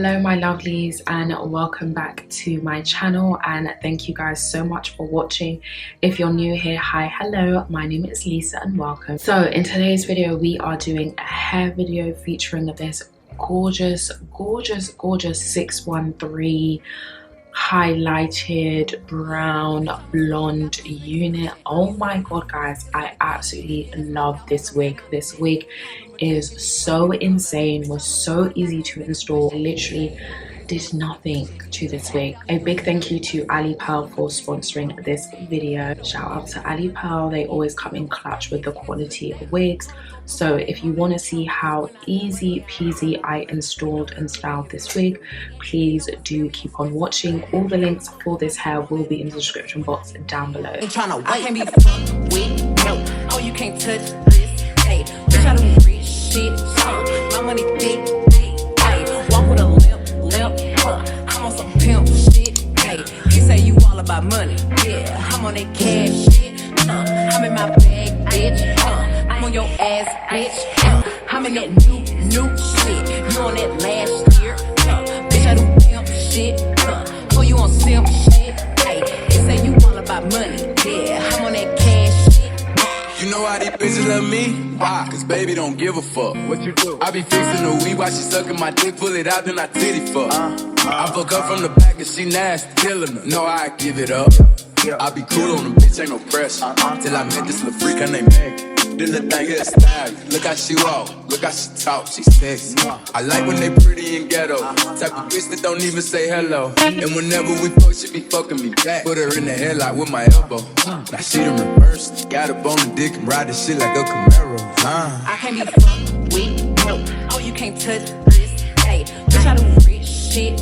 Hello my lovelies, and welcome back to my channel, and thank you guys so much for watching. If you're new here, hi, hello, my name is Lisa and welcome. So in today's video we are doing a hair video featuring this gorgeous 613 highlighted brown blonde unit. Oh my god guys, I absolutely love this wig. This wig is so insane, was so easy to install. I literally did nothing to this wig. A big thank you to Alipearl for sponsoring this video. Shout out to Alipearl, they always come in clutch with the quality of wigs. So if you want to see how easy peasy I installed and styled this wig, please do keep on watching. All the links for this hair will be in the description box down below. Ain't tryna wait. I can't be fucked with, no. Oh, you can't touch this, hey. Bitch, I do rich shit, my money thick, hey. Walk with a limp, I'm on some pimp shit, hey. You say you all about money, yeah. I'm on that cash shit, I'm in my bag, bitch, I'm on your ass, bitch, I'm in that new shit. You on that last year, bitch, I do pimp shit, oh, you on simp shit, hey. You say you all about money, yeah. I'm on that cash shit. You know how these bitches love me? Why? Cause baby don't give a fuck. What you do? I be fixing the weed while she sucking my dick, pull it out, then I titty fuck. I fuck up from the back and she nasty, killing her. No, I give it up. I be cool on the bitch, ain't no pressure. Till I met this little freak, her name Maggie. This little thing is style. Look how she walk, look how she talk, she sexy. I like when they pretty and ghetto. Type of bitch that don't even say hello. And whenever we fuck, she be fucking me back. Put her in the headlock with my elbow. Now she done reversed. Got up on the dick and ride the shit like a Camaro. I can't be fucked with, no. Oh, you can't touch this, hey. Bitch, I do rich shit,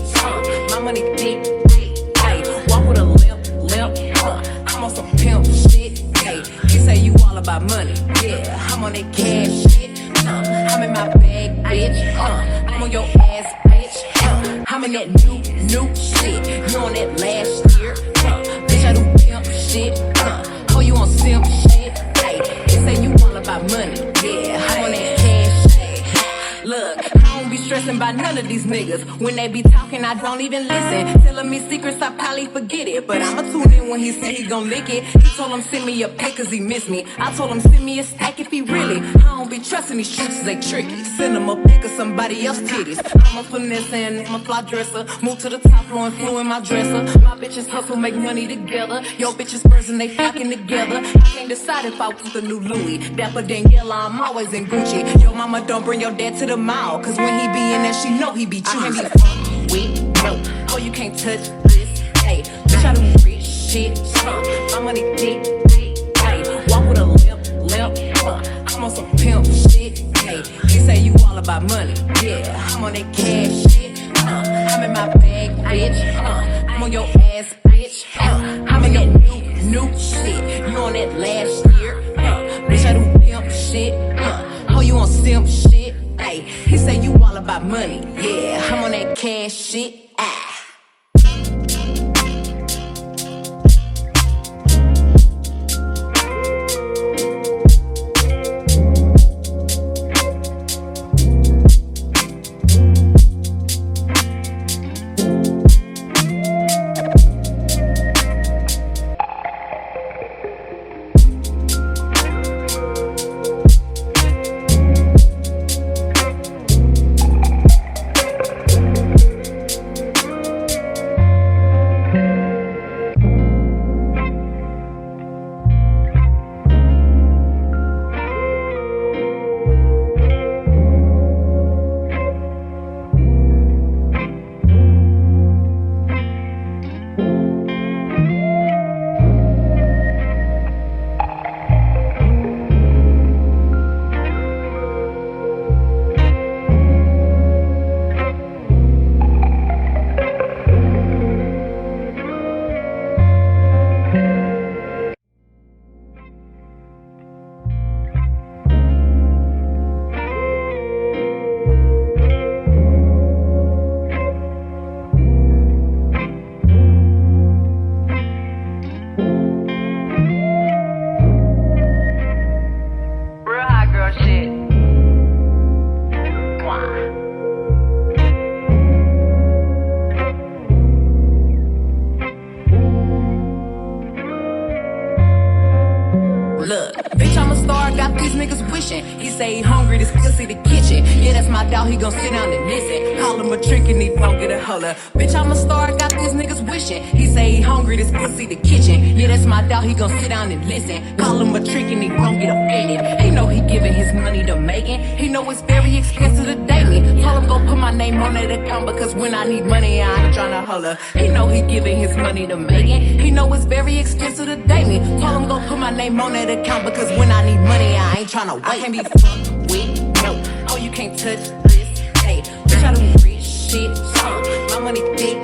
my money thick, hey. Walk with a limp, I'm on some pimp shit, hey. You say you all about money, yeah. I'm on that cash shit, I'm in my bag, bitch, I'm on your ass, bitch, I'm in that new shit. You on that last year, bitch, I do pimp shit, oh, you on simp shit, hey. You say you all about money, yeah. I'm on that cash shit. Look, I don't be stressing by none of these niggas. When they be talking, I don't even listen. Telling me secrets, I probably forget it. But I'ma tune in when he say he gon' lick it. He told him send me a pic cause he miss me. I told him send me a stack if he really. I don't be trusting these streets, they tricky. Send him a pic of somebody else's titties. I'm a finesse and I'm a fly dresser. Move to the top floor and flew in my dresser. My bitches hustle, make money together. Yo bitches birds and they flocking together. I can't decide if I want the new Louis. Dapper Daniela, I'm always in Gucci. Yo mama, don't bring your dad to the mall. Cause when he be in there, she know he be choosy. I can't be fucked with, no. Oh, you can't touch this, hey. Bitch, I do rich shit, my money thick, hey. Walk with a limp, I'm on some pimp shit, hey. You say you all about money, yeah. I'm on that cash shit, I'm in my bag, bitch, I'm on your ass, bitch, I'm in that new shit. You on that last year, bitch, I do pimp shit, oh, you on simp shit, hey. He say you all about money, yeah. I'm on that cash shit, Look, bitch, I'm a star, got these niggas wishing. He say he hungry, this pussy the kitchen. Yeah, that's my dog, he gon' sit down and listen. Call him a trick and he won't get a holler. Bitch, I'm a star, got these niggas wishing. He say he hungry, this pussy the kitchen. Yeah, that's my dog, he gon' sit down and listen. Call him a trick and he won't get offended. He know he giving his money to Megan. He know it's very expensive to date me. Tell him go put my name on that account, because when I need money, I ain't tryna holler. He know he giving his money to Megan. He know it's very expensive to date me. Tell him go put my name on that account, because when I need money, I ain't tryna wait. I can't be fucked with, no. Oh, you can't touch this, hey. Bitch, I do rich shit, my money thick,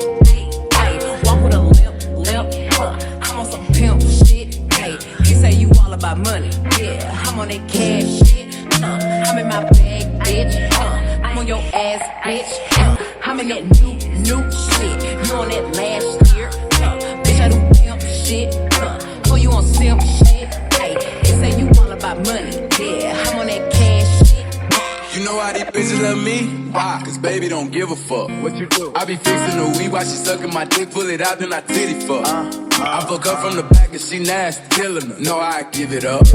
hey. Walk with a limp, I'm on some pimp shit, hey. You say you all about money, yeah. I'm on that cash shit, I'm in my bag, bitch, I'm on your ass, bitch, I'm in that new shit. You on that last year, bitch, I do pimp shit, oh, you on simp shit, hey. They say you all about money, yeah. I'm on that cash shit. You know why these bitches love me? Why? Cause baby don't give a fuck. What you do? I be fixing the weed while she sucking my dick, pull it out, then I titty fuck. I fuck her from the back and she nasty, killing her. No, I give it up.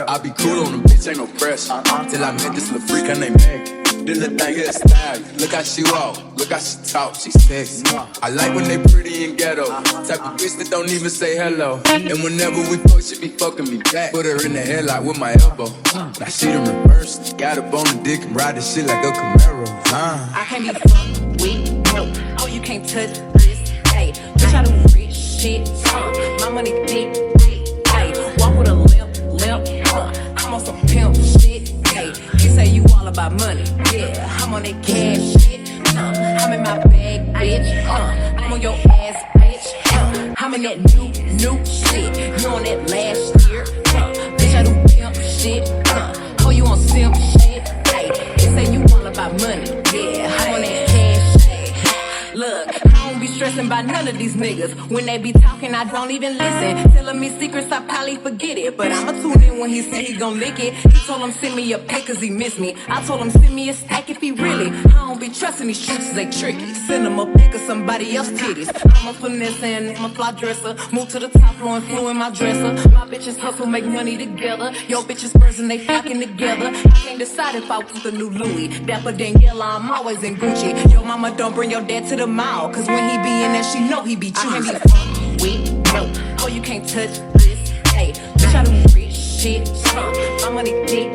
I be cool on the bitch, ain't no pressure. Till I met this little freak, her name Meg. This little thing is style. Look how she walk, look how she talk, she sexy. I like when they pretty and ghetto. Type of bitch that don't even say hello. And whenever we fuck, she be fucking me back. Put her in the headlock with my elbow. Now she done reversed. Got up on the dick and ride this shit like a Camaro. I can't be fucked with, no. Oh, you can't touch this, hey. Bitch, I do rich shit, my money thick, hey. Walk with a limp, I'm on some pimp shit, hey. You say you all about money, yeah. I'm on that cash shit, I'm in my bag, bitch, I'm on your ass, bitch, I'm in that new shit. You on that last year, bitch, I do pimp shit, oh, you on simp shit, hey. You say you all about money, yeah. I'm on that cash shit. Look, I don't be stressing by none of these niggas. When they be talking, I don't even listen. Telling me secrets, I probably forget it. But I'ma tune in when he say he gon' lick it. He told him send me a pic cause he miss me. I told him send me a stack if he really. I don't be trusting these streets, they tricky. Send him a pic of somebody else's titties. I'm a finesse and I'm a fly dresser. Move to the top floor and flew in my dresser. My bitches hustle, make money together. Yo bitches birds and they flocking together. I can't decide if I want the new Louis. Dapper Daniela, I'm always in Gucci. Yo mama, don't bring your dad to the mall, cause when he be in there, she know he be choosy. I can't be fucked with, no. Oh, you can't touch this, hey. Bitch, I do rich shit, my money thick,